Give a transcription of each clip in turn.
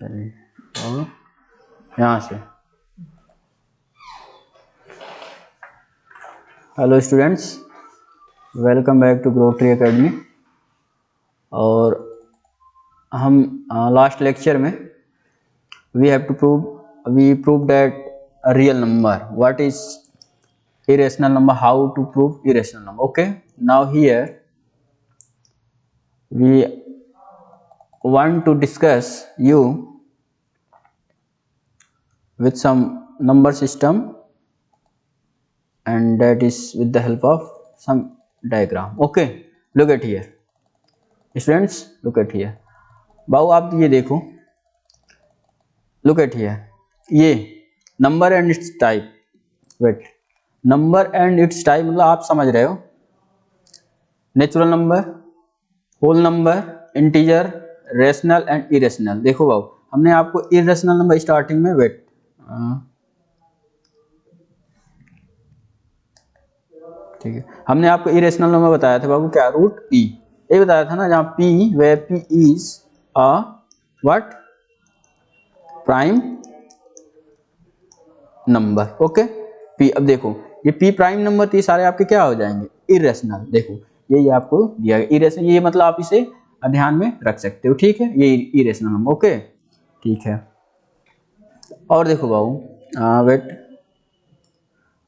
चलिए और यहाँ से hello students, welcome back to Grow Tree Academy. और हम लास्ट लेक्चर में we prove that a real number, what is irrational number, how to prove irrational number. Okay, now here we want to discuss you with some number system, and that is with the help of some diagram. Okay, look at here students, look at here. बाबू आप ये देखो, look at here, ये number and its type, wait, number and its type मतलब आप समझ रहे हो, natural number, whole number, integer, rational and irrational. देखो बाबू, हमने आपको इरेशनल नंबर स्टार्टिंग में, वेट, ठीक है, हमने आपको इरेशनल नंबर बताया था बाबू, क्या, रूट पी, ये बताया था ना, जहां p, where p is a what, prime number. Okay, p, अब देखो ये पी प्राइम नंबर, तो ये सारे आपके क्या हो जाएंगे, इरेशनल। देखो ये आपको दिया गया इरेशनल, ये मतलब आप इसे ध्यान में रख सकते हो, ठीक है, ये इरेशनल नंबर। ओके, ठीक है। और देखो बाबू, वेट,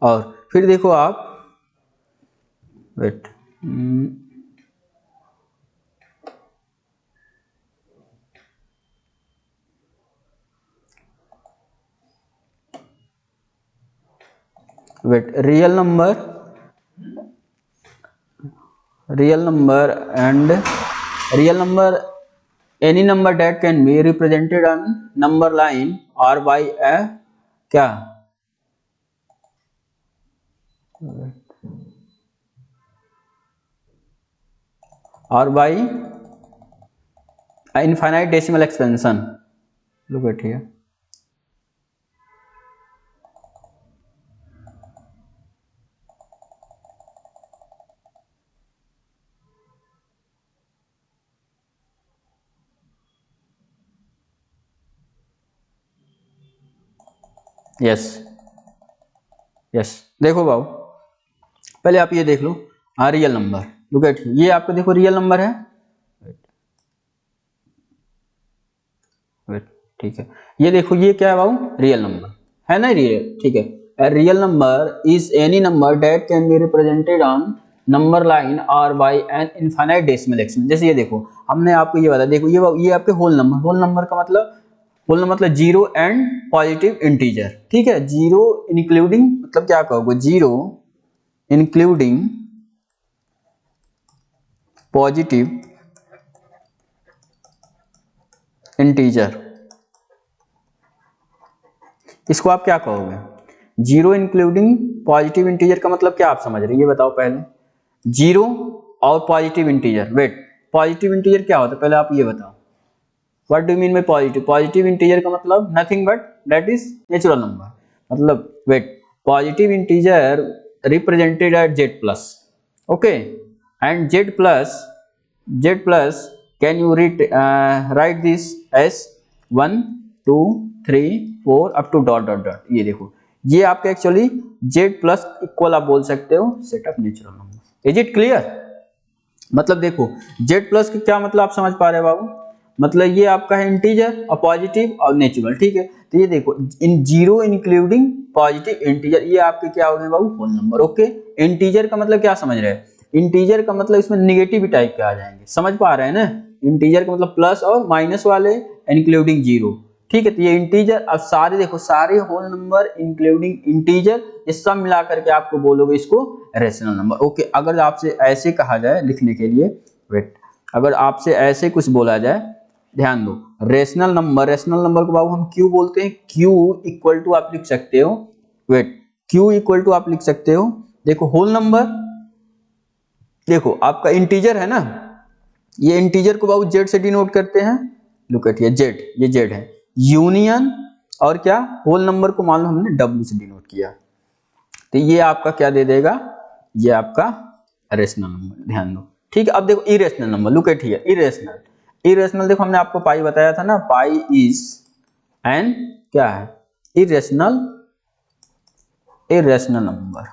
और फिर देखो आप, wait, real number any number that can be represented on number line or by a क्या, or by a infinite decimal expansion. Look at here. Yes yes, देखो बाबू, पहले आप ये देख लो, रियल नंबर, लुक एट, ये आपको देखो रियल नंबर है, वेट, ठीक है, ये देखो ये क्या है बाबू, रियल नंबर है ना, रियल, ठीक है। A real number is any number that can be represented on number line or by an infinite decimal exponent. जैसे ये देखो, हमने आपको ये बताया, देखो ये आपके होल नंबर का मतलब, होल नंबर मतलब जीरो एंड पॉजिटिव इंटीजर, ठीक है, जीरो इंक्लूडिंग मतलब क्या कहोगे, जीरो इंक्लूडिंग पॉजिटिव इंटीजर, इसको आप क्या कहोगे, जीरो इंक्लूडिंग पॉजिटिव इंटीजर का मतलब क्या आप समझ रहे, ये बताओ पहले, जीरो और positive integer. Wait, positive integer क्या होता है, पहले आप ये बताओ, what do mean by positive, positive integer का मतलब nothing but that is natural number, मतलब wait, positive integer represented at Z plus, okay, and Z plus can you write this as 1 2 3 4 up to dot dot dot. ये देखो, ये आपका actually Z plus equal आप बोल सकते हो set of natural number. Is it clear? मतलब देखो जेड प्लस का क्या मतलब आप समझ पा रहे हो बाबू, मतलब ये आपका है इंटीजर और पॉजिटिव और नेचुरल, ठीक है। तो ये देखो, in zero including positive integer, ये आपके क्या हो गए बाबू, होल नंबर। ओके, इंटीजर का मतलब क्या समझ रहे हैं, इंटीजर का मतलब इसमें निगेटिव टाइप के आ जाएंगे, समझ पा रहे हैं ना, इंटीजर का मतलब प्लस और माइनस वाले इंक्लूडिंग जीरो, ठीक है। तो ये इंटीजर, अब सारे देखो, सारे होल नंबर इंक्लूडिंग इंटीजर, ये सब मिला करके आपको बोलोगे इसको रेशनल नंबर। ओके, अगर आपसे ऐसे कहा जाए लिखने के लिए, वेट, अगर आपसे ऐसे कुछ बोला जाए, ध्यान दो, रेशनल नंबर को बाबू हम क्यू बोलते हैं, क्यू इक्वल टू आप लिख सकते हो, वेट, क्यू इक्वल टू आप लिख सकते हो, देखो होल नंबर, देखो आपका इंटीजर है ना, ये इंटीजर को बाबू जेड से डिनोट करते हैं, लुक एट ये जेड, ये जेड है, यूनियन, और क्या, होल नंबर को मान लो हमने डब्ल्यू से डिनोट किया, तो ये आपका क्या दे देगा, ये आपका रेशनल नंबर, ध्यान दो, ठीक है। अब देखो irrational number, look at here, irrational देखो, हमने आपको पाई बताया था ना, पाई इज एन क्या है, इरेशनल नंबर।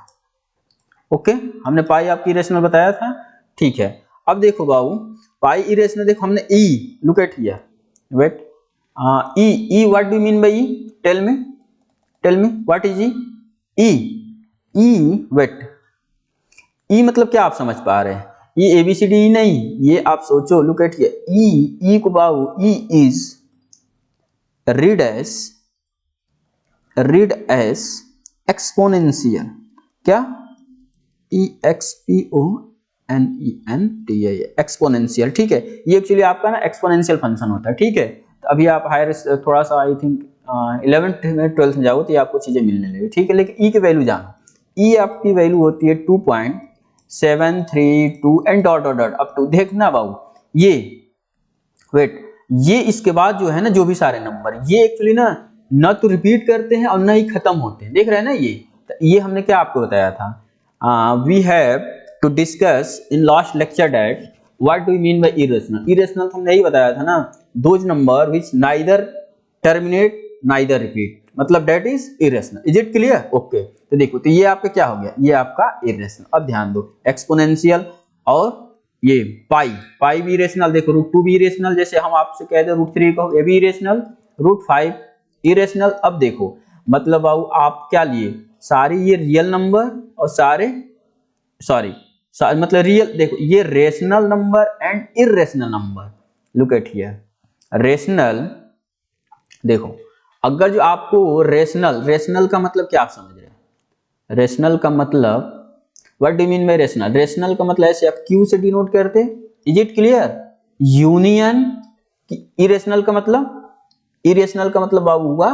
ओके, हमने पाई आपकी इरेशनल बताया था, ठीक है। अब देखो बाबू, पाई इरेशनल, देखो हमने e, look at here, wait, e what do mean by e, tell me what is e, e wait, e मतलब क्या आप समझ पा रहे हैं, ये ABCD नहीं, ये आप सोचो, लुक एट हियर, ई को बाबू, e is read as exponential, क्या, EXPONENTIAL, एक्सपोनेंशियल, ठीक है। ये एक्चुअली आपका ना एक्सपोनेंशियल फंक्शन होता है, ठीक है। तो अभी आप हायर थोड़ा सा आई थिंक 11th में 12th में जाओ तो ये आपको चीजें मिलने लगी, ठीक है। लेकिन ई की वैल्यू जानो, ई आपकी वैल्यू होती है 2.732 and dot dot dot up to, देखना बाबू ये, वेट, ये इसके बाद जो है ना, जो भी सारे नंबर ये एक्चुअली ना तो रिपीट करते हैं और ना ही खत्म होते हैं, देख रहे हैं ना ये। तो ये हमने क्या आपको बताया था, we have to discuss in last lecture that what do you mean by irrational. Irrational तो हमने यही बताया था ना, those number which neither terminate neither repeat, मतलब that is irrational. Is it clear? Okay, तो देखो, तो ये आपका क्या हो गया, ये आपका इरेशनल। अब ध्यान दो, एक्सपोनेंशियल और ये पाई भी इरेशनल, देखो √2 भी इरेशनल, जैसे हम आपसे कहते हैं √3 को, ये भी इरेशनल, √5 इरेशनल। अब देखो, मतलब आप क्या लिए, सारे ये रियल नंबर और सारे मतलब रियल, देखो ये rational number and irrational number, look at here, rational, देखो अगर जो आपको रेशनल का मतलब क्या आप समझ रहे हैं, रेशनल का मतलब what do mean by rational, rational का मतलब ऐसे आप क्यू से डिनोट करते, is it clear, union, irrational का मतलब बाबू हुआ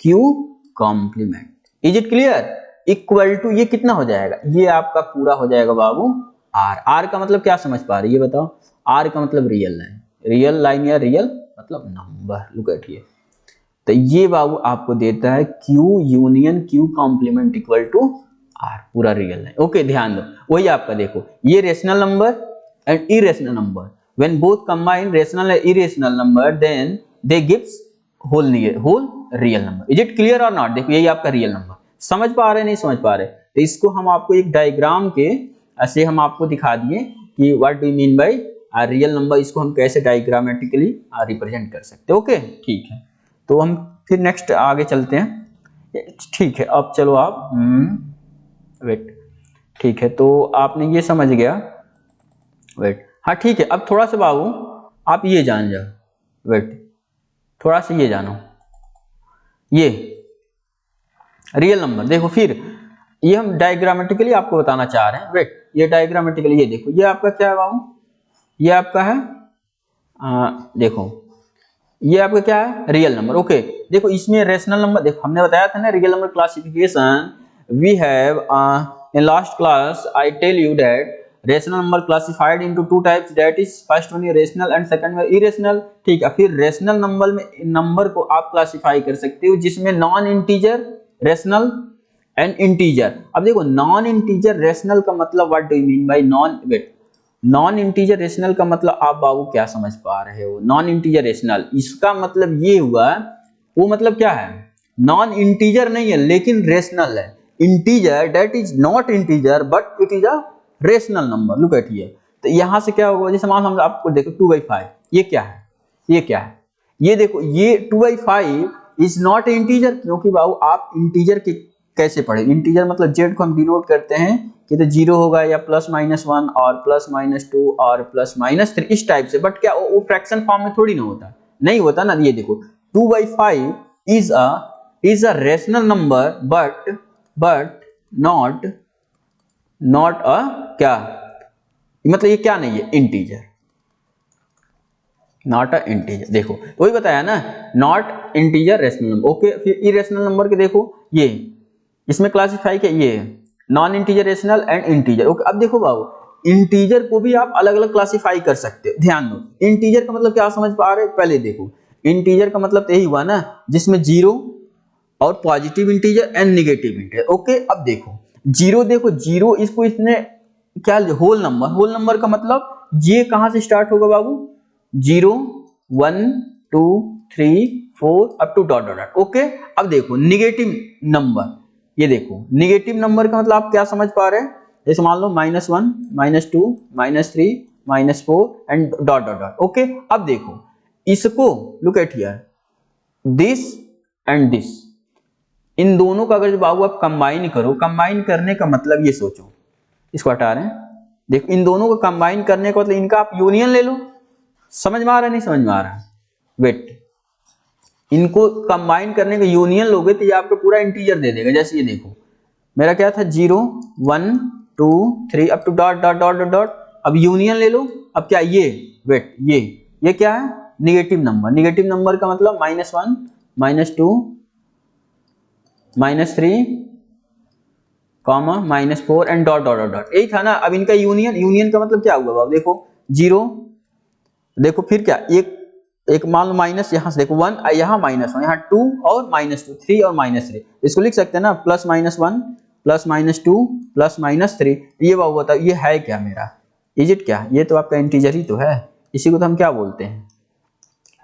Q complement, is it clear, equal to, ये कितना हो जाएगा, ये आपका पूरा हो जाएगा बाबू आर का मतलब क्या समझ पा रहे ये बताओ, आर का मतलब रियल लाइन या रियल मतलब नंबर, लुक एट हियर। तो ये बाबू आपको देता है Q union Q complement equal to R, पूरा रियल लाइन। ओके, ध्यान दो, वही आपका देखो, ये rational number and irrational number, when both combine rational and irrational number then they gives whole real number. Is it clear or not? देखो यही आपका रियल नंबर, समझ पा रहे नहीं समझ पा रहे, तो इसको हम आपको एक डायग्राम के ऐसे हम आपको दिखा दिए कि what do you mean by real number, इसको हम कैसे डायग्रामेटिकली रिप्रेजेंट कर सकते हैं। ओके, ठीक है, तो हम फिर नेक्स्ट आगे चलते हैं, ठीक है। अब चलो आप वेट, ठीक है, तो आपने ये समझ गया, वेट, हाँ ठीक है। अब थोड़ा सा बाबू आप ये जान जाओ, वेट, थोड़ा सा ये जानो, ये रियल नंबर, देखो फिर ये हम डायग्रामेटिकली आपको बताना चाह रहे हैं, वेट, ये डायग्रामेटिकली, ये देखो, ये आपका क्या है बाबू, ये आपका है देखो, ये आपका क्या है, रियल नंबर। ओके, देखो इसमें रेशनल नंबर, देखो हमने बताया था ना real number classification, we have in last class I tell you that rational number classified into two types, that is first one rational and second one irrational, ठीक है। फिर रेशनल नंबर में number को आप क्लासिफाई कर सकते हो जिसमें non integer rational and integer. अब देखो नॉन इंटीजर रेशनल का मतलब what do you mean bye non integer rational का मतलब आप बाबू क्या समझ पा रहे हो, नॉन इंटीजर रेशनल, इसका मतलब ये हुआ, वो मतलब क्या है, नॉन इंटीजर नहीं है लेकिन रेशनल है, integer that is not integer but it is a rational number, look at here. तो यहां से क्या होगा, जैसे मान हम आपको देखो 2/5, ये क्या है, ये देखो, ये 2/5 इज नॉट इंटीजर, क्योंकि बाबू आप इंटीजर के कैसे पढ़े, इंटीजर मतलब जेड को हम डिनोट करते हैं कि तो 0 होगा या +-1 और +-2 और +-3 इस टाइप से, बट क्या वो फ्रैक्शन फॉर्म में थोड़ी ना होता, नहीं होता ना। ये देखो 2/5 is a rational number but not a क्या, मतलब ये क्या नहीं है, इंटीजर, नॉट अ इंटीजर, देखो वही बताया ना, not integer rational number. Okay, फिर इरेशनल नंबर के देखो, ये इसमें क्लासिफाई किया, ये non integer rational and integer. Okay, अब देखो बाबू, इंटीजर को भी आप अलग अलग क्लासिफाई कर सकते हो, ध्यान दो, इंटीजर का मतलब क्या समझ पा रहे हो, पहले देखो इंटीजर का मतलब यही हुआ ना जिसमें 0 और positive integer and negative integer. Okay, अब देखो 0, देखो 0 इसको इसने क्या, होल नंबर का मतलब ये कहां से स्टार्ट होगा बाबू, 0 1 2 3 4 up to dot dot dot. Okay, अब देखो निगेटिव नंबर, ये देखो निगेटिव नंबर का मतलब आप क्या समझ पा रहे हैं, जैसे मान लो -1, -2, -3, -4 and dot dot dot. Okay, अब देखो इसको look at here, this and this, इन दोनों का अगर जब बाबू आप कंबाइन करो, कंबाइन करने का मतलब ये सोचो, इसको हटा रहे हैं, देखो इन दोनों को कंबाइन करने का मतलब इनका आप यूनियन ले लो। समझ में आ रहा है, नहीं समझ में आ रहा है? वेट, इनको कंबाइन करने का यूनियन लोगे तो ये आपको पूरा इंटीजर दे देगा। जैसे ये देखो मेरा क्या था 0, 1, 2, 3 up to dot dot dot dot dot. अब यूनियन ले लो, अब क्या ये, वेट ये क्या है, निगेटिव नंबर। निगेटिव नंबर का मतलब -1, -2, -3, -4 एंड डॉट डॉट डॉट। यही था ना। अब इनका यूनियन, यूनियन का मतलब क्या हुआ बाबू, देखो 0, देखो फिर क्या, एक मान लो माइनस, यहाँ से देखो 1, यहाँ -1, यहाँ 2 और -2, 3 और -3, इसको लिख सकते हैं ना, +-1 +-2 +-3। ये बाबू बताओ ये है क्या मेरा, इज इट क्या, ये तो आपका इंटीजर ही तो है, इसी को तो हम क्या बोलते हैं,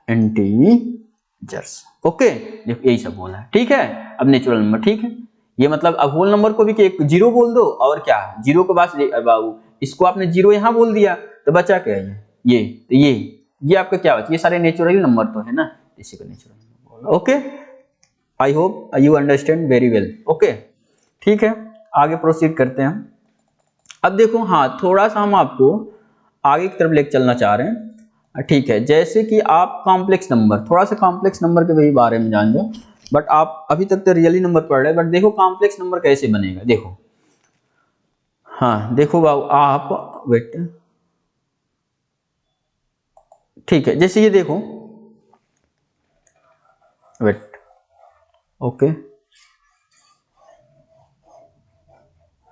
इंटीजर्स। ओके, देखो यही सब बोला है, ठीक है। अब नेचुरल नंबर, ठीक है, ये मतलब अब होल नंबर को भी कि एक 0 बोल दो, और क्या 0 के बाद बाबू इसको आपने 0 यहाँ बोल दिया तो बचा क्या है, ये आपका क्या बचा, ये सारे नेचुरल नंबर तो है ना, इसी को नेचुरल नंबर बोला। Okay, I hope you understand very well. Okay, ठीक है, आगे प्रोसीड करते हैं। अब देखो हाँ, थोड़ा सा हम आपको आगे की तरफ लेकर चलना चाह रहे हैं, ठीक है। जैसे कि आप कॉम्प्लेक्स नंबर, थोड़ा सा कॉम्प्लेक्स नंबर के भी बारे में जान जाओ, बट आप अभी तक तो रियली नंबर पढ़ रहे हैं, बट देखो कॉम्प्लेक्स नंबर कैसे बनेगा। देखो हाँ, देखो बाबू आप वेट, ठीक है, जैसे ये देखो वेट, ओके,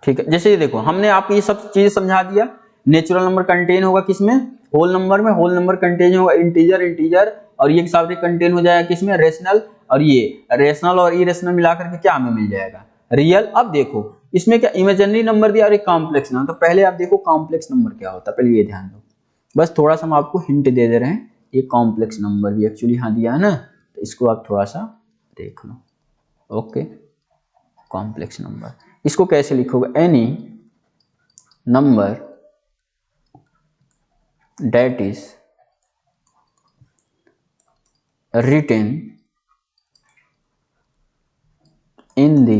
ठीक है, जैसे ये देखो हमने आपको ये सब चीजें समझा दिया। नेचुरल नंबर कंटेन होगा किसमें, होल नंबर में, होल नंबर कंटेन होगा इंटीजर, और ये सारे कंटेन हो जाएगा किसमें, रेशनल, और ये रेशनल और इरेशनल मिलाकर के क्या हमें मिल जाएगा, रियल। अब देखो इसमें क्या इमेजिनरी नंबर दिया और एक कॉम्प्लेक्स नंबर, तो पहले आप देखो कॉम्प्लेक्स नंबर क्या होता है, पहले ये ध्यान दो, बस थोड़ा सा हम आपको हिंट दे रहे हैं, ये कॉम्प्लेक्स नंबर भी एक्चुअली यहाँ दिया है ना, तो इसको आप थोड़ा सा देख लो। ओके, कॉम्प्लेक्स नंबर इसको कैसे लिखोगे, any number that is written in the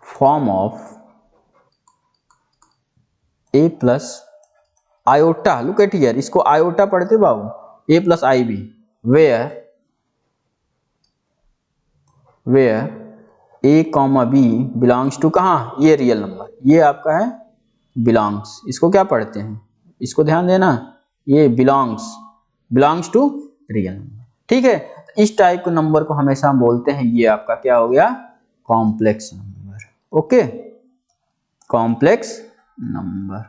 form of a plus iota, look at here, इसको iota पढ़ते बाबू, a plus ib, where a comma b belongs to कहाँ, ये रियल नंबर, ये आपका है belongs, इसको क्या पढ़ते हैं, इसको ध्यान देना, ये belongs to रियल नंबर, ठीक है। इस टाइप के नंबर को हमेशा हम बोलते हैं, ये आपका क्या हो गया, complex number. Okay, complex number,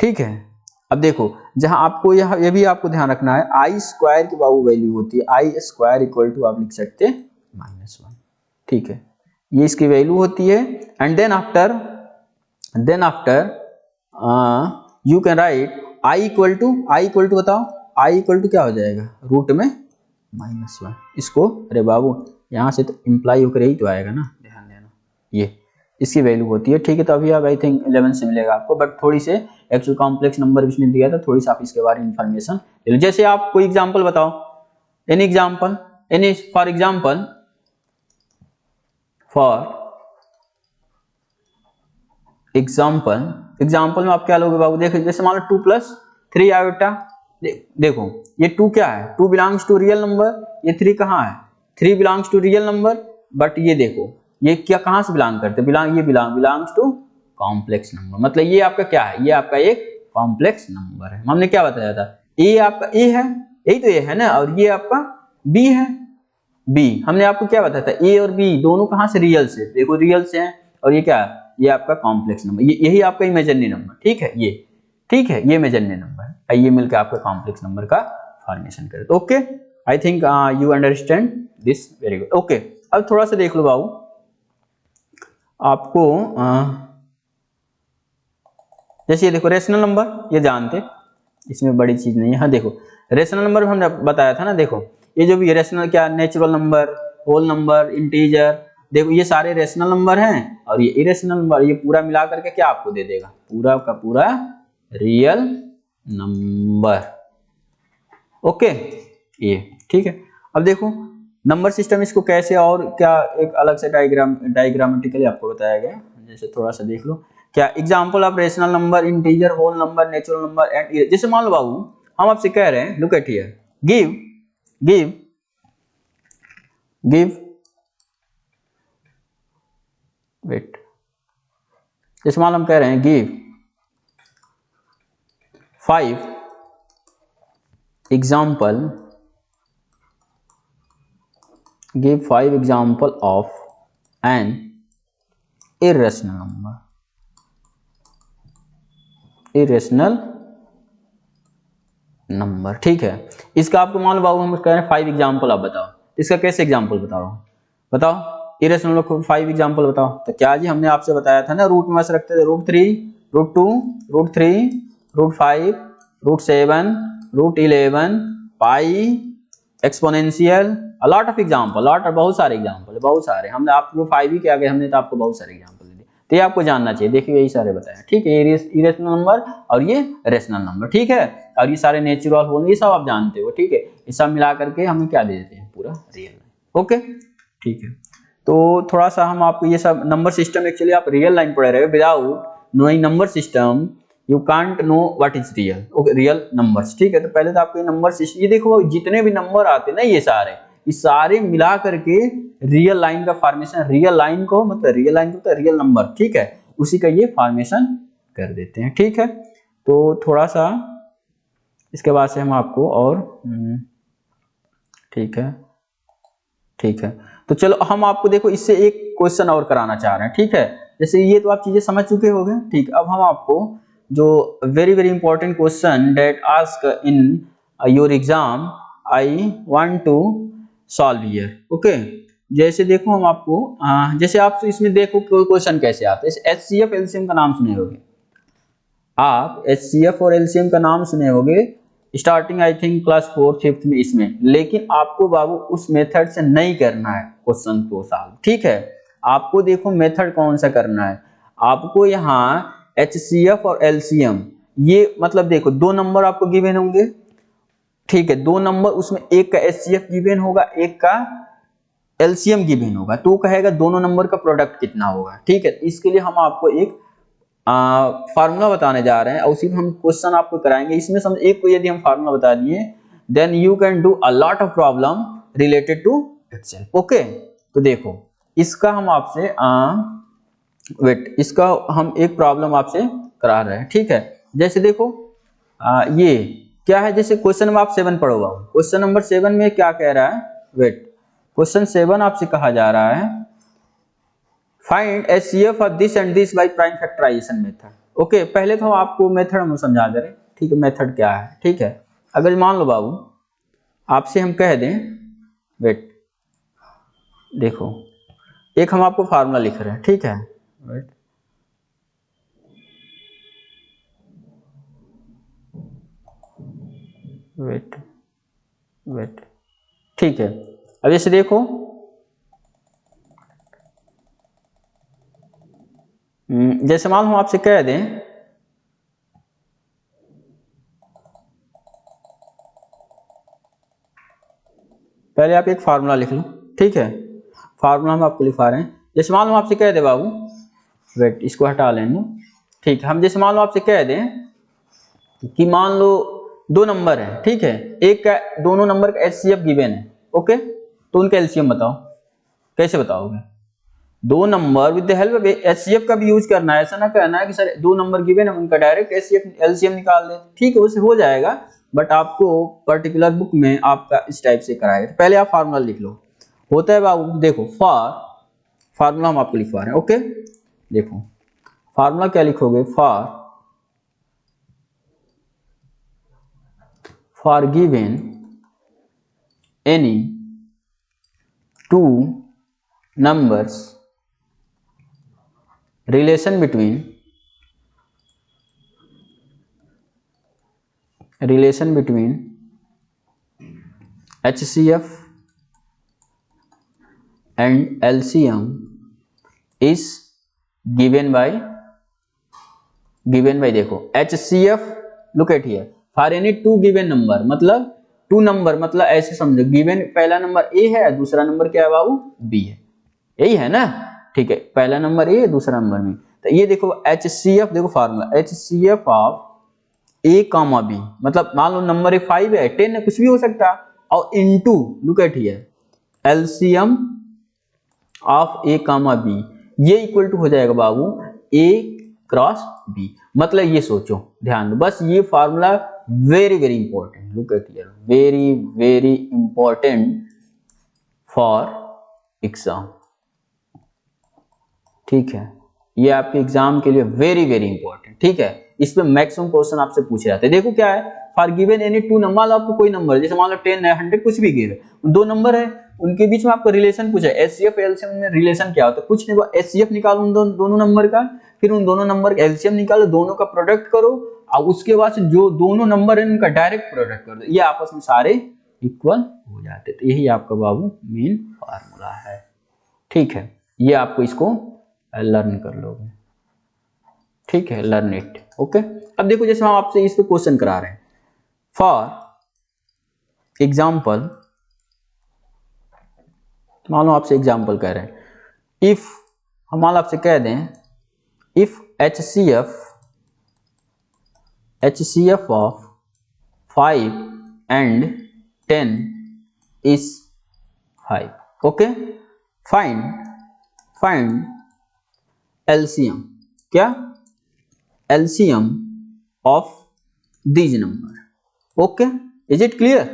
ठीक है। अब देखो जहां आपको ये भी आपको ध्यान रखना है, आई स्क्वायर की बाबू वैल्यू होती है, आई स्क्वायर इक्वल टू आप लिख सकते हैं -1, ठीक है, ये इसकी वैल्यू होती है। And then after you can write I equal to बताओ, आई इक्वल टू क्या हो जाएगा, रूट में -1, इसको अरे बाबू यहाँ से तो इंप्लाई होकर यही तो आएगा ना, ध्यान देना, ये इसकी वैल्यू होती है, ठीक है। तो अभी आप आई थिंक 11 से मिलेगा आपको, बट थोड़ी से एक्चुअल कॉम्प्लेक्स नंबर इसमें दिया था, थोड़ी सी आप इसके बारे में इंफॉर्मेशन ले लो। जैसे आप कोई एग्जांपल बताओ, any example, any for example example में आप क्या लोगे बाबू, देखो जैसे मान लो 2 + 3 आयोटा, देखो ये 2 क्या है, 2 बिलोंग्स टू रियल नंबर, ये 3 कहाँ है, 3 belongs to real number, but ये देखो ये क्या कहाँ से बिलोंग करते, बिलोंग्स टू कॉम्प्लेक्स नंबर, मतलब ये आपका क्या है, ये आपका एक कॉम्प्लेक्स नंबर है। हमने क्या बताया था, ए आपका ए है, यही तो ए है ना, और ये आपका बी है, बी हमने आपको क्या बताया था, ए और बी दोनों कहाँ से, रियल से, देखो रियल से हैं, और ये क्या है, ये आपका कॉम्प्लेक्स नंबर, यही आपका इमेजिनरी नंबर, ठीक है, ये ठीक है, ये इमेजिनरी नंबर है, ये मिलकर आपका कॉम्प्लेक्स नंबर का फॉर्मेशन करे। तो okay, I think you understand this very good. Okay, अब थोड़ा सा देख लो बाबू, आपको जैसे ये देखो रेशनल नंबर, ये जानते, इसमें बड़ी चीज नहीं है। हाँ देखो, रेशनल नंबर हमने बताया था ना, देखो ये जो भी रेशनल क्या, natural number, whole number, integer, देखो ये सारे रेशनल नंबर हैं और ये इरेशनल नंबर, ये पूरा मिला करके क्या आपको दे देगा, पूरा का पूरा रियल नंबर। ओके, ये ठीक है। अब देखो नंबर सिस्टम, इसको कैसे और क्या एक अलग से डायग्रामेटिकली आपको बताया गया, जैसे थोड़ा सा देख लो। क्या example of rational number, integer, whole number, natural number and, जैसे मान लो बाबू हम आपसे कह रहे हैं, look at here, give give give wait, जैसे मान लो हम कह रहे हैं give 5 example, give 5 example of an irrational number, irrational number, ठीक है। इसका आपको मान लो बाबू हम कह रहे हैं 5 एग्जाम्पल, आप बताओ इसका कैसे एग्जाम्पल बताओ, बताओ इरेशनल को 5 एग्जाम्पल बताओ। तो क्या जी हमने आपसे बताया था ना, रूट में से रखते थे, √3, √2, √3, √5, √7, √11, पाई, exponential, lot of example, lot और बहुत सारे एग्जाम्पल, बहुत सारे। हमने आपको 5 ही क्या गए, हमने तो आपको बहुत सारे एग्जाम्पल दे दिए, तो ये आपको जानना चाहिए। देखिए यही सारे बताया, ठीक है, ये इरेशनल नंबर और ये रेशनल नंबर, ठीक है। और ये सारे नेचुरल होल, ये सब आप जानते हो, ठीक है। ये सब मिला करके हमें क्या दे देते हैं, पूरा रियल। ओके, ठीक है। तो थोड़ा सा हम आपको ये सब नंबर सिस्टम, एक्चुअली आप रियल लाइन पढ़े रहे हो, without knowing number system you can't know what is real. Okay, real numbers, ठीक है। तो पहले तो आपको ये नंबर सिस्टम, ये देखो जितने भी नंबर आते हैं ना, ये सारे मिला करके रियल लाइन का फॉर्मेशन, रियल लाइन को मतलब रियल लाइन को रियल नंबर, ठीक है, उसी का ये फॉर्मेशन कर देते हैं, ठीक है। तो थोड़ा सा इसके बाद से हम आपको और ठीक है, ठीक है। तो चलो हम आपको देखो इससे एक क्वेश्चन और कराना चाह रहे हैं, ठीक है। जैसे ये तो आप चीजें समझ चुके होंगे, ठीक। अब हम आपको जो very very important question that ask in your exam, I want to solve here. Okay, जैसे देखो हम आपको जैसे आप इसमें देखो क्वेश्चन कैसे आते हैं। HCF एलसीएम का नाम सुने होंगे आप, HCF और एलसीएम का नाम सुने होंगे starting I think class 4th 5th में इसमें, लेकिन आपको बाबू उस मेथड से नहीं करना है क्वेश्चन को सॉल्व, ठीक है। आपको देखो मेथड कौन सा करना है, आपको यहाँ HCF और LCM, ये मतलब देखो दो नंबर आपको गिवन होंगे, ठीक है, दो नंबर, उसमें एक का HCF गिवन होगा, एक का LCM गिवन होगा, तो कहेगा दोनों नंबर का प्रोडक्ट कितना होगा, ठीक है। इसके लिए हम आपको एक फार्मूला बताने जा रहे हैं और उसी में हम क्वेश्चन आपको कराएंगे। इसमें समझ एक को यदि हम फार्मूला बता दिए, then you can do a lot of problem related to itself. Okay, तो देखो इसका हम आपसे वेट, इसका हम एक प्रॉब्लम आपसे करा रहे हैं, ठीक है। जैसे देखो ये क्या है, जैसे क्वेश्चन नंबर आप 7 पढ़ोगा, क्वेश्चन नंबर 7 में क्या कह रहा है, वेट, क्वेश्चन 7 आपसे कहा जा रहा है find HCF of this and this by prime factorization method. Okay, पहले तो आपको मेथड हम समझा दे रहे, ठीक है, मेथड क्या है, ठीक है। अगर मान लो बाबू आपसे हम कह दें, वेट, देखो एक हम आपको फार्मूला लिख रहे हैं, ठीक है, वेट, वेट, वेट, ठीक है। अब जैसे देखो जैसे मान लो हम आपसे कह दें पहले आप एक फार्मूला लिख लो, ठीक है। फार्मूला हम आपको लिखवा रहे हैं। जैसे मान लो आपसे कह दे बाबू, वेट, इसको हटा लेंगे, ठीक है। हम जैसे मान लो आपसे कह दें कि मान लो दो नंबर है, ठीक है, एक का दोनों नंबर का HCF गिवन है, ओके, तो उनका LCM बताओ, कैसे बताओगे। दो number with the help of HCF का भी यूज करना है, ऐसा ना कहना है कि सर दो नंबर गिवन है उनका डायरेक्ट HCF LCM निकाल दे, ठीक है, उससे हो जाएगा, बट आपको पर्टिकुलर बुक में आपका इस टाइप से कराएगा। तो पहले आप फार्मूला लिख लो, होता है बाबू, देखो फार्मूला हम आपको लिखवा रहे हैं, ओके। देखो फार्मूला क्या लिखोगे, for given any two numbers, relation between relation between HCF and LCM is given by देखो HCF, look at here, for any two given number, मतलब टू नंबर, मतलब ऐसे समझो गिवन पहला नंबर A है, दूसरा नंबर क्या है बाबू B है, यही है ना, ठीक है, पहला नंबर A है, दूसरा नंबर B। तो ये देखो HCF, देखो formula HCF of A, B, मतलब मान लो नंबर 5 है, 10 है, कुछ भी हो सकता है, और into look at here LCM of A, B, ये इक्वल टू हो जाएगा बाबू A क्रॉस B। मतलब ये सोचो, ध्यान दो, बस ये formula very very important, look at here, very very important for exam, ठीक है, ये आपके एग्जाम के लिए वेरी वेरी इंपॉर्टेंट, ठीक है, इस पे मैक्सिमम क्वेश्चन आपसे पूछे जाते हैं। देखो क्या है, for given any two number, मान लो आपको कोई नंबर, जैसे मान लो 10 है, 100, कुछ भी गिवन, दो नंबर है, उनके बीच में आपको रिलेशन पूछा है, HCF LCM में रिलेशन क्या होता है, कुछ नहीं, HCF निकालो उन दोनों नंबर का, फिर उन दोनों नंबर का LCM निकालो, दोनों का प्रोडक्ट करो, और उसके बाद जो दोनों नंबर है उनका डायरेक्ट प्रोडक्ट कर दो, ये आपस में सारे इक्वल हो जाते, तो यही आपका बाबू मेन फार्मूला है, ठीक है, ये आपको इसको लर्न कर लोगे, ठीक है, लर्न इट, ओके। अब देखो जैसे हम आपसे इस पे क्वेश्चन करा रहे हैं, फॉर एग्जाम्पल, मान लो आपसे एग्जाम्पल कह रहे हैं, इफ हम मान लो आपसे कह दें, if HCF of 5 and 10 is 5, okay, find LCM, क्या LCM of these number, okay, is it clear.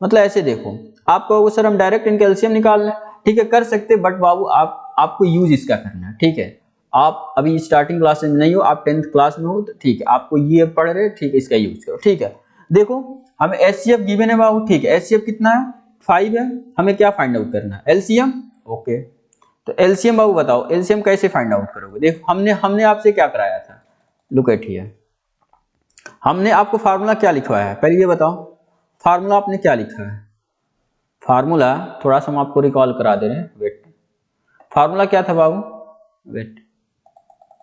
मतलब ऐसे देखो, आप कहोगे सर हम डायरेक्ट इनके LCM निकाल लें, ठीक है, कर सकते, बट बाबू आपको यूज इसका करना है, ठीक है, आप अभी स्टार्टिंग क्लास में नहीं हो, आप 10th क्लास में हो, तो ठीक है, आपको ये पढ़ रहे, ठीक है, इसका यूज करो, ठीक है। देखो हमें HCF गिवन है बाबू, ठीक है, HCF कितना है 5 है, हमें क्या फाइंड आउट करना है LCM, ओके, तो LCM बाबू बताओ, LCM कैसे फाइंड आउट करोगे। देखो हमने आपसे क्या कराया था, लुक एट हियर, हमने आपको फार्मूला क्या लिखवाया है, पहले ये बताओ, फार्मूला आपने क्या लिखा है, फार्मूला थोड़ा सा हम आपको रिकॉल करा दे रहे हैं, वेट, फार्मूला क्या था बाबू, वेट,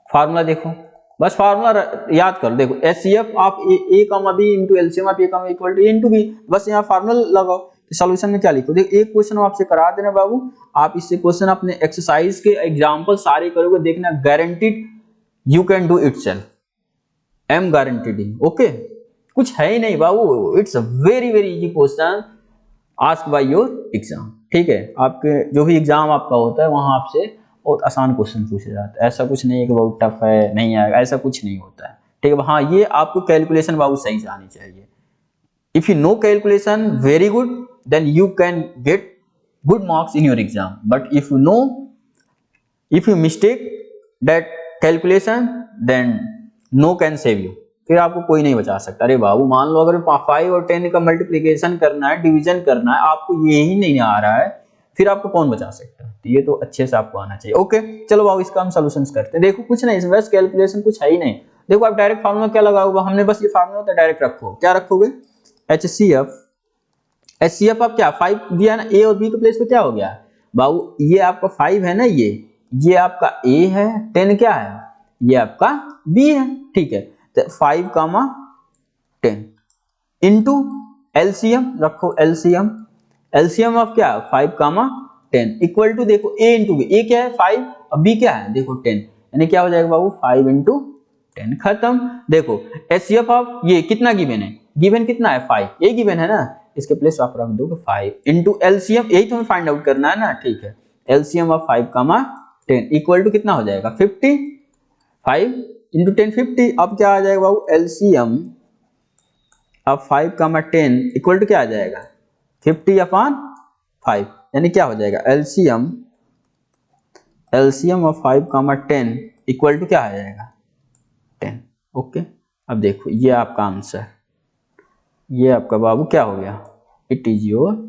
फार्मूला देखो, बस फार्मूला याद करो, देखो HCF of A, B into LCM of A, equal to A into B, बस यहाँ फार्मूला लगाओ, तो सॉल्यूशन में क्या लिखो, देखो एक क्वेश्चन आपसे करा देना बाबू, आप इससे क्वेश्चन अपने एक्सरसाइज के एग्जांपल सारे करोगे, देखना guaranteed you can do itself, I am guaranteed, okay, कुछ है ही नहीं बाबू, it's a very very easy question ask by your exam, ठीक है, आपके जो भी एग्जाम आपका होता है वहां आपसे बहुत आसान क्वेश्चन पूछे जाते हैं, ऐसा कुछ नहीं है कि बहुत टफ है, नहीं आएगा, ऐसा कुछ नहीं होता है, ठीक है। हाँ, ये आपको कैलकुलेशन बाबू सही से आनी चाहिए, if you know calculation very good, then you can get good marks in your exam, but if you mistake that calculation, then no can save you, फिर आपको कोई नहीं बचा सकता। अरे बाबू मान लो अगर 5 और 10 का मल्टीप्लिकेशन करना है, डिवीजन करना है, आपको ये ही नहीं आ रहा है, फिर आपको कौन बचा सकता है, तो ये तो अच्छे से आपको आना चाहिए, ओके। चलो बाबू इसका हम सॉल्यूशंस करते हैं, देखो कुछ नहीं, इसमें बस कैलकुलेशन कुछ है ही नहीं, देखो आप डायरेक्ट फार्मूला क्या लगाओगे, हमने बस ये फार्मूला होता है डायरेक्ट रखो, क्या रखोगे HCF आप क्या 5 दिया ना, A और B के प्लेस पे क्या हो गया बाबू, ये आपका 5 है ना, ये आपका A है, 10 क्या है, ये आपका B है, ठीक है, तो 5, 10 इंटू LCM रखो, LCM ऑफ क्या 5, 10 इक्वल टू, देखो A इंटू B, A क्या है 5 और B क्या है देखो 10, यानी क्या हो जाएगा बाबू 5 इंटू 10, खत्म। देखो HCF ऑफ ये कितना गिवन है, गिवन कितना है 5, ये गिवन है ना, इसके प्लेस आप रख दो 5 इंटू LCM, यही तो हमें फाइंड आउट करना है ना, ठीक है, LCM ऑफ 5, 10 इक्वल टू कितना हो जाएगा 50, 5 इंटू 10 50, अब क्या आ जाएगा बाबू LCM अब 5, 10 इक्वल टू क्या आ जाएगा 50 अपॉन 5, यानी क्या हो जाएगा LCM ऑफ 5, 10 इक्वल टू क्या आ जाएगा 10, ओके। अब देखो ये आपका आंसर, ये आपका बाबू क्या हो गया, इट इज योर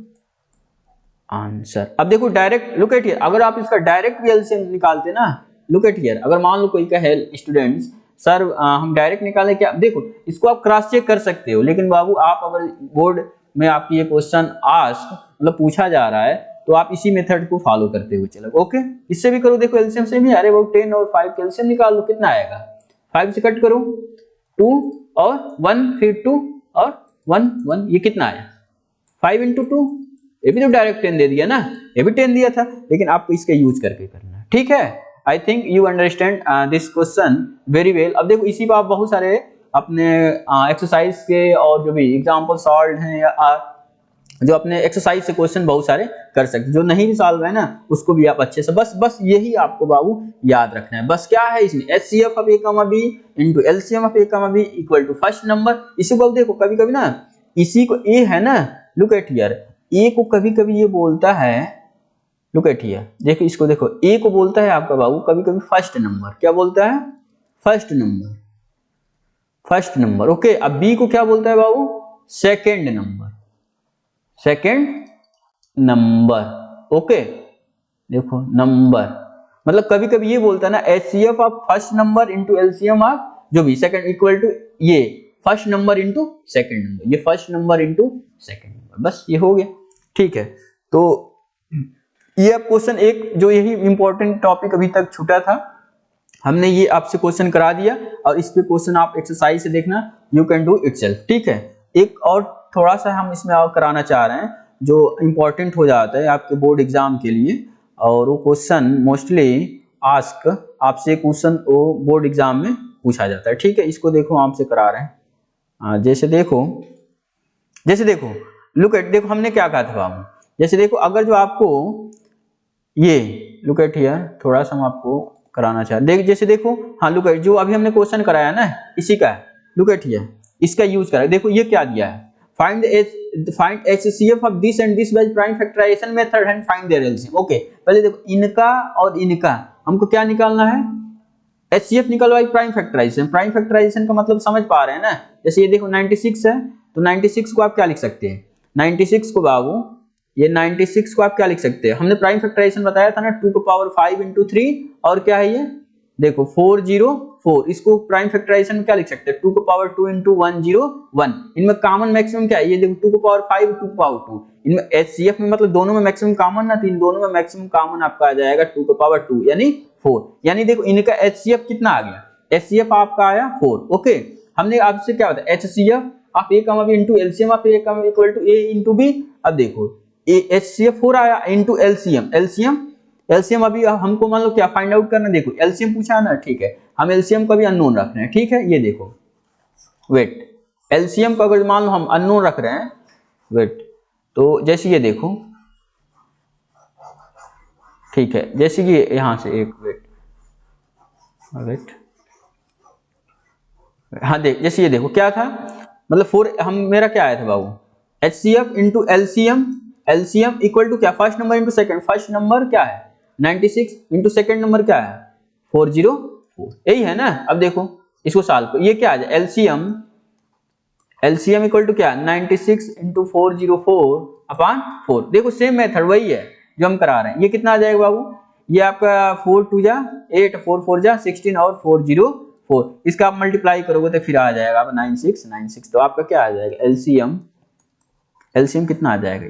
आंसर। अब देखो डायरेक्ट लुक एट हियर, अगर आप इसका डायरेक्ट भी LCM निकालते ना, लुक एट हियर, अगर मान लो कोई कहे स्टूडेंट्स सर हम डायरेक्ट निकालें क्या, देखो इसको आप क्रॉस चेक कर सकते हो, लेकिन बाबू आप अगर बोर्ड में आपकी ये क्वेश्चन आस्क मतलब पूछा जा रहा है तो आप इसी मेथड को फॉलो करते हुए चलो। ओके, इससे भी करो, देखो एलसीएम से भी, अरे वो 10 और 5 का एलसीएम निकाल लो, कितना आएगा, 5 से कट करो 2 और 1, फिर 2 और 1 1, ये कितना आया 5 into 2, ये भी तो डायरेक्ट 10 दे दिया ना, ये भी 10 दिया था, लेकिन आपको इसका यूज करके करना है। ठीक है, I think you understand this question very well. अब देखो इसी पर आप बहुत सारे अपने एक्सरसाइज के और जो भी एग्जाम्पल सॉल्व हैं या जो अपने एक्सरसाइज से क्वेश्चन बहुत सारे कर सकते, जो नहीं भी सॉल्व है ना उसको भी आप अच्छे से, बस यही आपको बाबू याद रखना है। बस क्या है इसमें, HCF of A, B into LCM of A, B equal to first number. इसी को देखो कभी कभी ना, इसी को A है ना, लुक एट हियर, A को कभी कभी ये बोलता है, लुक एट हियर, देखो इसको देखो, A को बोलता है आपका बाबू कभी कभी फर्स्ट नंबर, क्या बोलता है, first number, first number. Okay, अब B को क्या बोलता है बाबू, second number, second number. Okay, देखो नंबर मतलब कभी कभी ये बोलता है ना, HCF of first number into LCM of जो भी सेकंड इक्वल टू ये first number into second number, ये first number into second number, बस ये हो गया। ठीक है, तो ये अब क्वेश्चन एक जो यही इंपॉर्टेंट टॉपिक अभी तक छूटा था, हमने ये आपसे क्वेश्चन करा दिया, और इस पे क्वेश्चन आप एक्सरसाइज से देखना, यू कैन डू इटसेल्फ। ठीक है, एक और थोड़ा सा हम इसमें और कराना चाह रहे हैं जो इंपॉर्टेंट हो जाता है आपके बोर्ड एग्जाम के लिए, और वो क्वेश्चन मोस्टली आस्क आपसे क्वेश्चन वो बोर्ड एग्जाम में पूछा जाता है। ठीक है, इसको देखो आपसे करा रहे हैं, जैसे देखो लुक एट, देखो हमने क्या कहा था बाबू, जैसे देखो अगर जो आपको ये लुक एट हियर, थोड़ा सा हम आपको कराना चाह रहे, जैसे देखो, हाँ लुक एट, जो अभी हमने क्वेश्चन कराया ना इसी का है, लुक एट हियर, इसका यूज करा, देखो ये क्या दिया है, find HCF of this and this by prime factorization method and find their LCM। Okay, पहले देखो इनका और इनका हमको क्या निकालना है, HCF निकालो by prime factorization. Prime factorization का मतलब समझ पा रहे हैं ना, जैसे ये देखो 96 है, तो 96 को आप क्या लिख सकते हैं, 96 को बाबू, ये 96 को आप क्या लिख सकते हैं, हमने प्राइम फैक्टराइजेशन बताया था ना, 2 की पावर 5 into 3, और क्या है ये देखो 404, इसको प्राइम फैक्टराइजेशन में क्या लिख सकते हैं, 2 की पावर 2 into 101। इनमें कॉमन मैक्सिमम क्या है, ये देखो 2 की पावर 5, 2 की पावर 2, इनमें HCF में मतलब दोनों में मैक्सिमम कॉमन ना, तो इन दोनों में मैक्सिमम कॉमन आपका आ जाएगा 2 की पावर 2 यानी 4, यानी देखो इनका HCF कितना आ गया, HCF आपका आया 4। ओके, हमने आपसे क्या बताया, HCF of A, B into LCM of A, equal to A into B। अब देखो HCF 4 आया into LCM अभी हमको मान लो क्या फाइंड आउट करना, देखो LCM पूछा है ना, ठीक है, हम LCM को भी अननोन रख रहे हैं। ठीक है, ये देखो वेट, LCM को अगर मान लो हम अननोन रख रहे हैं, वेट, तो जैसे ये देखो, ठीक है, जैसे कि यहां से एक वेट, हाँ देख, जैसे ये देखो क्या था, मतलब 4 हम मेरा क्या आया था बाबू, HCF into LCM equal to क्या, first number into second, first number क्या है 96 इंटू सेकंड नंबर क्या है 404, यही है ना। अब देखो इसको सॉल्व करो, ये क्या आ जाए, LCM इक्वल टू क्या 96 इंटू 404 अपॉन 4, देखो सेम मेथड वही है जो हम करा रहे हैं। ये कितना आ जाएगा बाबू, ये आपका 4 2 जा 8, 4 4 जा 16 और 404, इसका आप मल्टीप्लाई करोगे तो फिर आ जाएगा आप 9696, तो आपका क्या आ जाएगा LCM कितना आ जाएगा,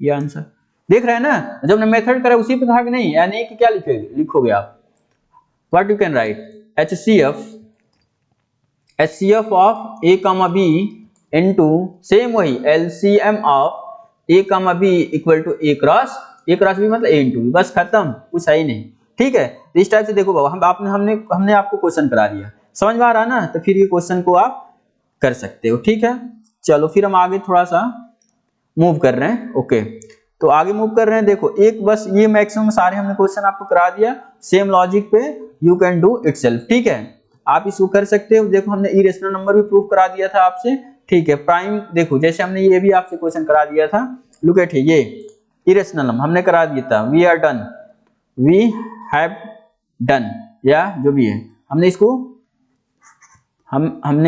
ये आंसर देख रहे हैं ना, जब हमने मेथड करा उसी पे था कि नहीं, यानी कि क्या लिखोगे आप, what you can write HCF of A, B into same वही LCM of A, B equal to A cross B मतलब A इंटू B, बस खत्म, कुछ है ही नहीं। ठीक है, तो इस टाइप से देखो बाबा, हमने आपको क्वेश्चन करा दिया, समझ में आ रहा ना, तो फिर ये क्वेश्चन को आप कर सकते हो। ठीक है, चलो फिर हम आगे थोड़ा सा मूव कर रहे हैं। ओके, तो आगे मूव कर रहे हैं, देखो एक बस ये मैक्सिमम सारे हमने क्वेश्चन आपको करा दिया, सेम लॉजिक पे यू कैन डू इटसेल्फ। ठीक है, आप इसको कर सकते हो, देखो हमने इरेशनल नंबर भी प्रूव करा दिया था आपसे। ठीक है, प्राइम देखो जैसे हमने ये भी आपसे क्वेश्चन करा दिया था, लुक एट ये इरेशनल नंबर हमने करा दिया था, वी हैव डन या जो भी है, हमने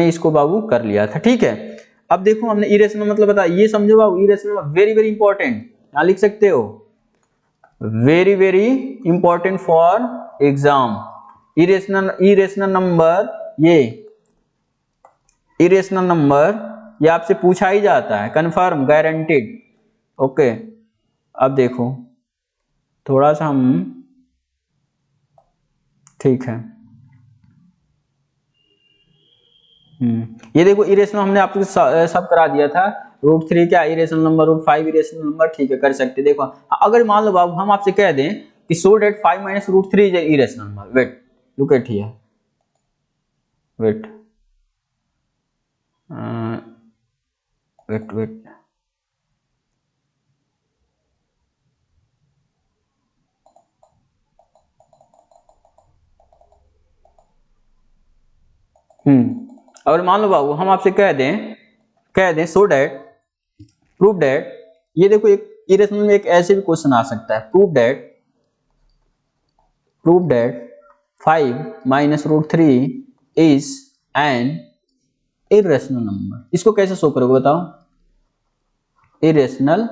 इसको बाबू कर लिया था। ठीक है, अब देखो हमने इरेशनल मतलब बताया, ये समझो बाबू, इरेशनल वेरी वेरी इंपॉर्टेंट, यहां लिख सकते हो, very very important for exam. Irrational number ये इरेशनल नंबर, ये आपसे पूछा ही जाता है, कंफर्म, गारंटीड। ओके, अब देखो थोड़ा सा हम, ठीक है, ये देखो इरेशनल हमने आपको सब करा दिया था। √3 क्या इरेशनल नंबर, √5 इरेशनल नंबर, ठीक है कर सकते। देखो अगर मान लो बाबू हम आपसे कह दें कि show that 5 - √3 is irrational number, wait look at here, wait wait wait अगर मान लो बाबू हम आपसे कह दें सो दैट, प्रूव दैट, ये देखो एक इरेशनल में एक ऐसे भी क्वेश्चन आ सकता है, prove that 5 - √3 is an irrational number. इसको कैसे शो करोगे बताओ, इरेशनल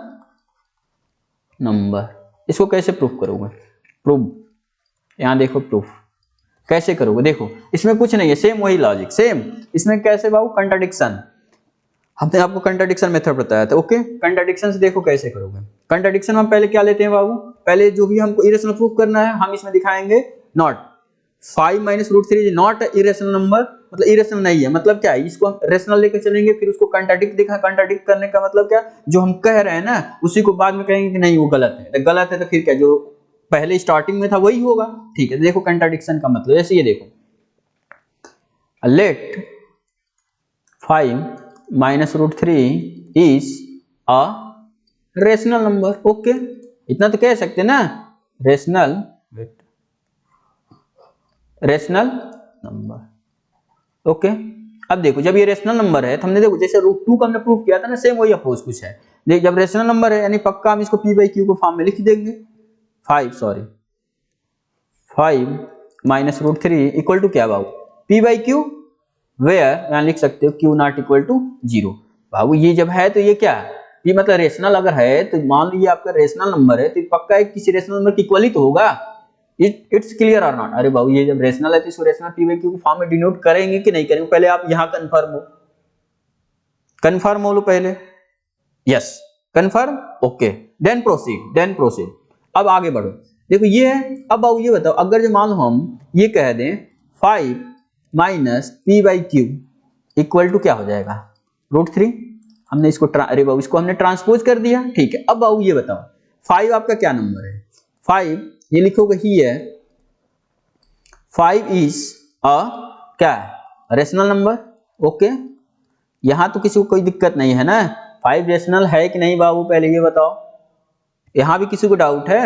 नंबर, इसको कैसे प्रूफ करोगे, प्रूफ, यहां देखो प्रूफ कैसे करोगे, देखो इसमें कुछ नहीं है, सेम वही लॉजिक, सेम। इसमें कैसे बाबू, कंट्राडिक्शन, हमने आपको कंट्राडिक्शन मेथड बताया था। ओके, कंट्राडिक्शन से देखो कैसे करोगे। कंट्राडिक्शन में हम पहले क्या लेते हैं बाबू, पहले जो भी हमको इरेशनल प्रूफ करना है हम इसमें दिखाएंगे not 5 - √3 is not irrational number, मतलब इरेशनल नहीं है, मतलब क्या है, इसको हम रेशनल लेकर चलेंगे, फिर उसको कंट्राडिक्ट दिखा, कंट्राडिक्ट करने का मतलब क्या, जो हम कह रहे हैं ना उसी को बाद में कहेंगे कि नहीं वो गलत है, गलत है तो फिर क्या, जो पहले स्टार्टिंग में था वही होगा। ठीक है, देखो कंट्राडिक्शन का मतलब जैसे ये देखो, let 5 - √3 is a rational number. Okay, इतना तो कह सकते ना, रेशनल नंबर। ओके, अब देखो जब ये रेशनल नंबर है तो हमने देखो जैसे √2 का हमने प्रूफ किया था ना, सेम वही अपोज कुछ है। देख जब रेशनल नंबर है यानी पक्का हम इसको p/q को फॉर्म में लिख देंगे, 5 - √3 इक्वल टू क्या बाबू, p/q, वेयर यहां लिख सकते हो q नॉट इक्वल टू 0। बाबू ये जब है तो ये क्या है, ये मतलब रेशनल अगर है तो मान लीजिए आपका रेशनल नंबर है तो पक्का एक किसी रेशनल नंबर की इक्वल ही तो होगा। इट्स क्लियर और नॉट, अरे बाबू ये जब रेशनल है तो इसको रेशनल p/q को फॉर्म में डिनोट करेंगे कि नहीं करेंगे, पहले आप यहां कंफर्म हो लो पहले, yes confirm, okay, then proceed. अब आगे बढ़ो, देखो ये है। अब बाबू ये बताओ अगर जो मान लो हम ये कह दें 5 - p/q इक्वल टू क्या हो जाएगा, √3, हमने इसको अरे बाबू इसको हमने ट्रांसपोज कर दिया। ठीक है, अब बाबू ये बताओ 5 आपका क्या नंबर है, 5 ये लिखोगे ही है, 5 इज अ क्या है, रेशनल नंबर। ओके, यहां तो किसी को कोई दिक्कत नहीं है ना, 5 रेशनल है कि नहीं बाबू, पहले ये बताओ, यहां भी किसी को डाउट है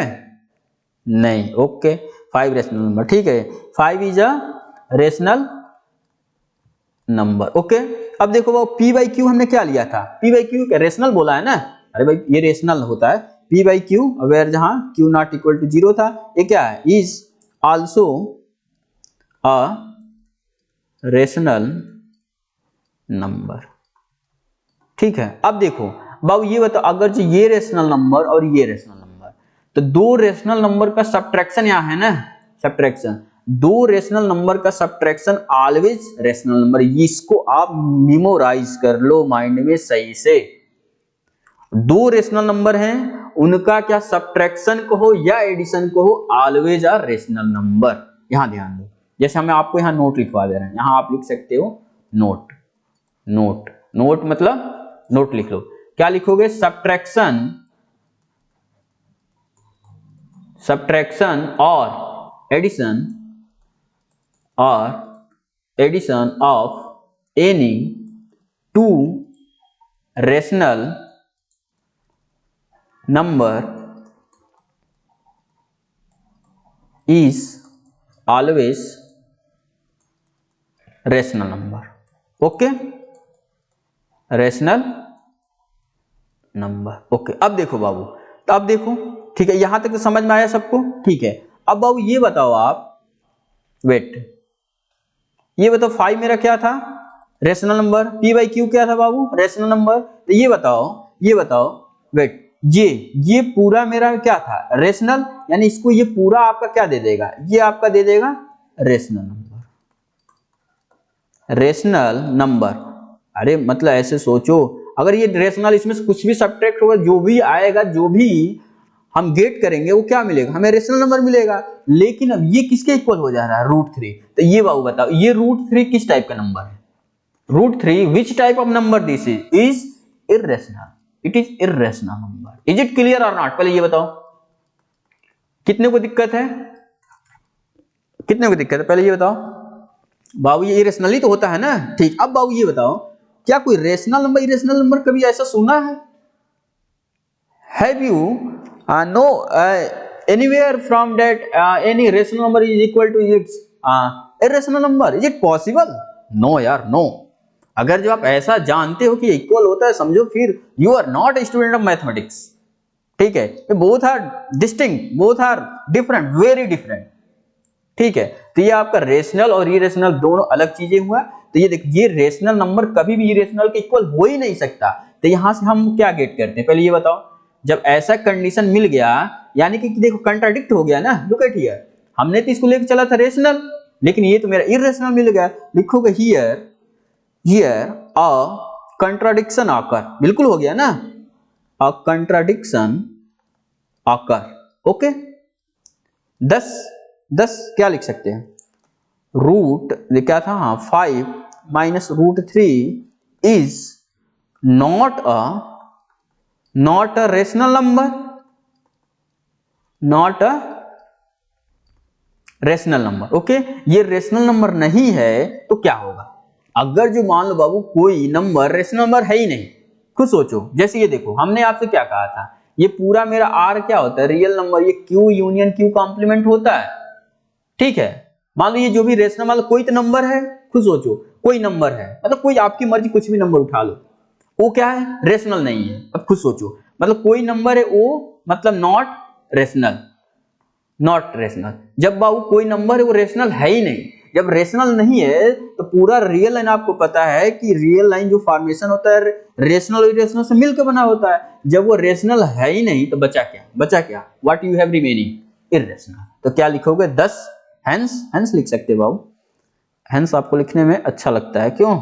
नहीं। ओके, 5 रेशनल नंबर, ठीक है, 5 is a rational number. Okay, अब देखो वो p/q हमने क्या लिया था, p/q क्या रेशनल बोला है ना, अरे भाई ये रेशनल होता है, p/q अवेयर जहां q नॉट इक्वल टू 0 था, ये क्या है, is also a rational number. ठीक है, अब देखो बाबू ये बताओ अगर जो ये रेशनल नंबर और ये रेशनल नंबर, तो दो रेशनल नंबर का सब्ट्रैक्शन यहां है ना, सब्ट्रैक्शन, दो रेशनल नंबर का सब्ट्रैक्शन ऑलवेज रेशनल नंबर, इसको आप मेमोराइज कर लो माइंड में सही से। दो रेशनल नंबर हैं, उनका क्या सब्ट्रैक्शन को हो या एडिशन को हो, ऑलवेज आर रेशनल नंबर। यहां ध्यान दो, जैसे हमें आपको यहां नोट लिखवा दे रहे हैं, यहां आप लिख सकते हो नोट, नोट मतलब नोट लिख लो, क्या लिखोगे, सब्ट्रैक्शन और addition of any two rational number is always rational number. Okay, rational number. Okay, अब देखो बाबू, तो अब देखो, ठीक है, यहां तक तो समझ में आया सबको, ठीक है। अब बाबू ये बताओ आप, वेट, ये बताओ 5 मेरा क्या था, रेशनल नंबर, p/q क्या था बाबू, रेशनल नंबर, तो ये बताओ, वेट, ये पूरा मेरा क्या था, रेशनल, यानी इसको ये पूरा आपका क्या दे देगा, ये आपका दे देगा रेशनल नंबर। Rational number. अरे मतलब ऐसे सोचो, अगर ये रेशनल, इसमें से कुछ भी सब्ट्रैक्ट होगा, जो भी आएगा, जो भी हम गेट करेंगे वो क्या मिलेगा, हमें रेशनल नंबर मिलेगा। लेकिन अब ये किसके इक्वल हो जा रहा है, √3। तो ये बाबू बताओ, ये √3 किस टाइप का नंबर है, √3 which type of number this is irrational, it is irrational number. Is it clear or not, पहले ये बताओ कितने को दिक्कत है, कितने को दिक्कत है, पहले ये बताओ। बाबू ये इरेशनल ही तो होता है ना, ठीक। अब बाबू ये बताओ, क्या कोई रेशनल नंबर इरेशनल नंबर कभी ऐसा सुना है? Have you know anywhere from that any rational number is equal to its irrational number, is it possible? No यार, no। अगर जो आप ऐसा जानते हो कि इक्वल होता है, समझो फिर you are not a student of mathematics, ठीक है। Both are distinct, both are different, very different, ठीक है। तो ये आपका रेशनल और इरेशनल दोनों अलग चीजें हुआ। तो ये देखिए, ये रेशनल नंबर कभी भी इरेशनल के इक्वल हो ही नहीं सकता। तो यहां से हम क्या गेट करते हैं, पहले ये बताओ। जब ऐसा कंडीशन मिल गया, यानी कि देखो कंट्राडिक्ट हो गया ना, लुक एट हियर, हमने तो इसको लेके चला था रेशनल, लेकिन ये तो मेरा इरेशनल मिल गया। लिखोगे हियर, हियर अ कंट्राडिक्शन आकर, बिल्कुल हो गया ना, अ कंट्राडिक्शन आकर, ओके। 10 क्या लिख सकते हैं, रूट क्या था, हाँ 5 minus √3 is not a rational number, not a rational number, okay. ये रेशनल नंबर नहीं है तो क्या होगा, अगर जो मान लो बाबू कोई नंबर रेशनल नंबर है ही नहीं, खुद सोचो। जैसे ये देखो, हमने आपसे क्या कहा था, ये पूरा मेरा R क्या होता है, रियल नंबर, ये Q यूनियन Q कॉम्प्लीमेंट होता है, ठीक है। मान लो ये जो भी रेशनल, मतलब कोई तो नंबर है, खुद सोचो, कोई नंबर है, मतलब कोई आपकी मर्जी कुछ भी नंबर उठा लो, वो क्या है, रेशनल नहीं है। अब खुद सोचो, मतलब कोई नंबर है वो, मतलब नॉट रेशनल, नॉट रेशनल। जब बाबू कोई नंबर है वो रेशनल है ही नहीं, जब रेशनल नहीं है तो पूरा रियल लाइन, आपको पता है कि रियल लाइन जो फॉर्मेशन होता है रेशनल और इरेशनल से मिलकर बना होता है। जब वो रेशनल है ही नहीं तो बचा क्या, बचा क्या, what you have remaining, irrational. तो क्या लिखोगे, 10 हेंस, हेंस लिख सकते हो बाबू, हेंस आपको लिखने में अच्छा लगता है, क्यों,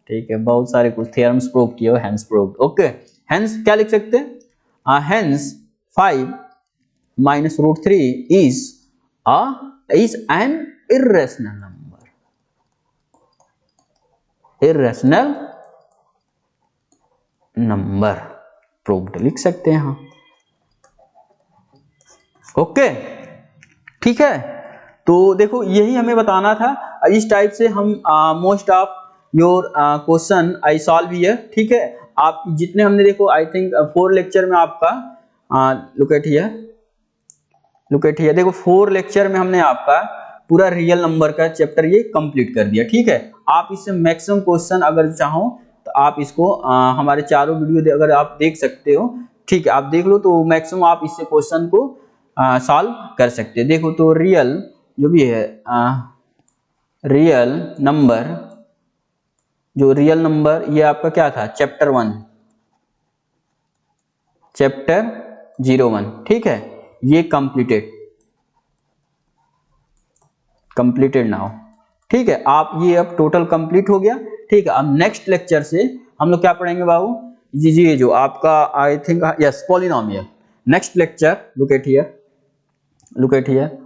ठीक है। बहुत सारे कुछ थ्योरम्स प्रूव किए हो, हेंस प्रूव्ड, ओके। हेंस क्या लिख सकते हैं, hence 5 minus √3 is an irrational number, irrational number proved लिख सकते हैं, हाँ, ओके, ठीक है। तो देखो यही हमें बताना था। इस टाइप से हम most of your question I solve here, ठीक है। आप जितने हमने देखो, आई थिंक 4 लेक्चर में आपका look at here, look at here, देखो 4 लेक्चर में हमने आपका पूरा रियल नंबर का चैप्टर ये कंप्लीट कर दिया, ठीक है। आप इससे मैक्सिमम क्वेश्चन अगर चाहो तो आप इसको हमारे चारों वीडियो अगर आप देख सकते हो, ठीक है, आप देख लो, तो मैक्सिमम आप इससे क्वेश्चन को सॉल्व कर सकते हैं। देखो तो रियल जो भी है, रियल नंबर, जो रियल नंबर ये आपका क्या था, चैप्टर 1, चैप्टर 01, ठीक है, ये कंप्लीटेड, कंप्लीटेड नाउ, ठीक है। आप ये अब टोटल कंप्लीट हो गया, ठीक है। अब नेक्स्ट लेक्चर से हम लोग क्या पढ़ेंगे बाबू, जी जो आपका I think yes polynomial, next lecture, look at here, look at here,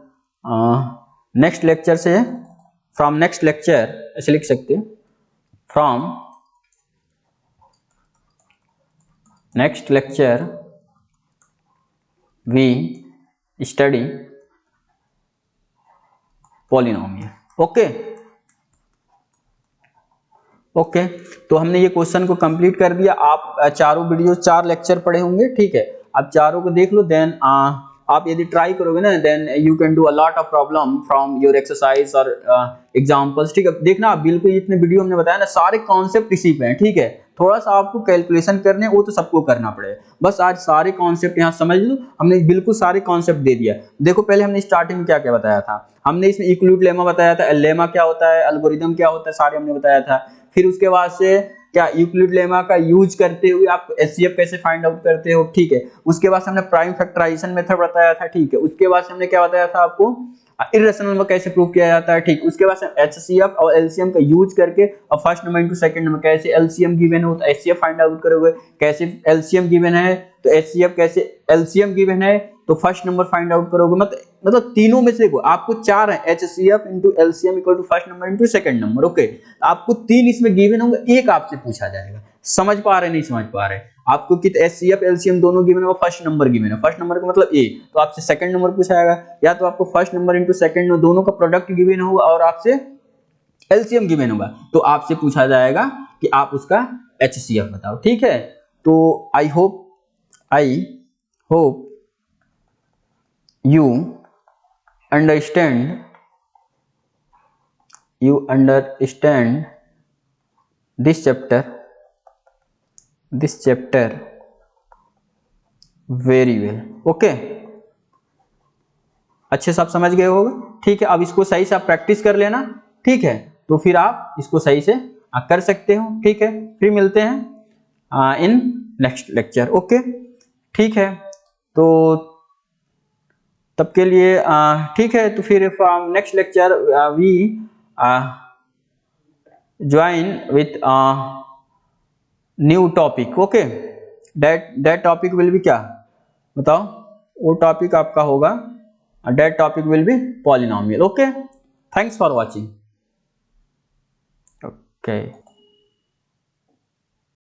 next lecture से, फ्रॉम नेक्स्ट लेक्चर ऐसे लिख सकते हैं, from next lecture we study polynomial, okay, okay. तो हमने ये क्वेश्चन को कंप्लीट कर दिया। आप चारों वीडियो 4 लेक्चर पढ़े होंगे, ठीक है। आप चारों को देख लो, देन आप यदि ट्राई करोगे ना, then you can do a lot of problem from your exercise और एग्जांपल्स, ठीक है। देखना आप बिल्कुल जितने वीडियो हमने बताया ना, सारे कॉन्सेप्ट इसी पे हैं, ठीक है। थोड़ा सा आपको कैलकुलेशन करने, वो तो सबको करना पड़ेगा, बस आज सारे कॉन्सेप्ट यहाँ समझ लो। हमने बिल्कुल सारे कॉन्सेप्ट दे दिया। देखो पहले हमने स्टार्टिंग में क्या क्या बताया था, हमने इसमें इक्लूड लेमा बताया था, लेमा क्या होता है, एल्गोरिदम क्या होता है, सारे हमने बताया था। फिर उसके बाद से क्या यूक्लिड लेमा का यूज करते हुए आप एचसीएफ कैसे फाइंड आउट करते हो, ठीक है। उसके बाद हमने प्राइम फैक्टराइजेशन मेथड बताया था, ठीक है। उसके बाद हमने क्या बताया था आपको, इर्रेशनल नंबर कैसे प्रूव किया जाता है, ठीक। उसके बाद एचसीएफ और एलसीएम का यूज करके और first number into second number, कैसे एलसीएम गिवन हो तो एचसीएफ फाइंड आउट करोगे, कैसे एलसीएम गिवन है तो एचसीएफ, कैसे एलसीएम गिवन है तो फर्स्ट नंबर फाइंड आउट करोगे। मतलब तीनों में से देखो आपको चार है, HCF into LCM equal to first number into second number, okay. आपको तीन इसमें गिवन होंगे, एक आपसे पूछा जाएगा। समझ पा रहे नहीं समझ पा रहे, आपको कितने एचसीएफ एलसीएम दोनों गिवन है, फर्स्ट नंबर गिवन है, फर्स्ट नंबर का मतलब ए, तो आपसे सेकंड नंबर पूछा जाएगा, या तो आपको फर्स्ट नंबर इंटू सेकंड में दोनों का प्रोडक्ट गिवन होगा और आपसे एलसीएम गिवन होगा, तो आपसे पूछा जाएगा कि आप उसका एचसीएफ बताओ, ठीक है। तो I hope you understand this chapter very well, okay। अच्छे से आप समझ गए होगे, ठीक है। अब इसको सही से आप प्रैक्टिस कर लेना, ठीक है, तो फिर आप इसको सही से कर सकते हो, ठीक है। फिर मिलते हैं इन नेक्स्ट लेक्चर, ओके, ठीक है। तो तब के लिए ठीक है, तो फिर from next lecture we join with new topic, okay. That topic will be क्या बताओ, वो टॉपिक आपका होगा, that topic will be polynomial, okay. Thanks for watching, okay.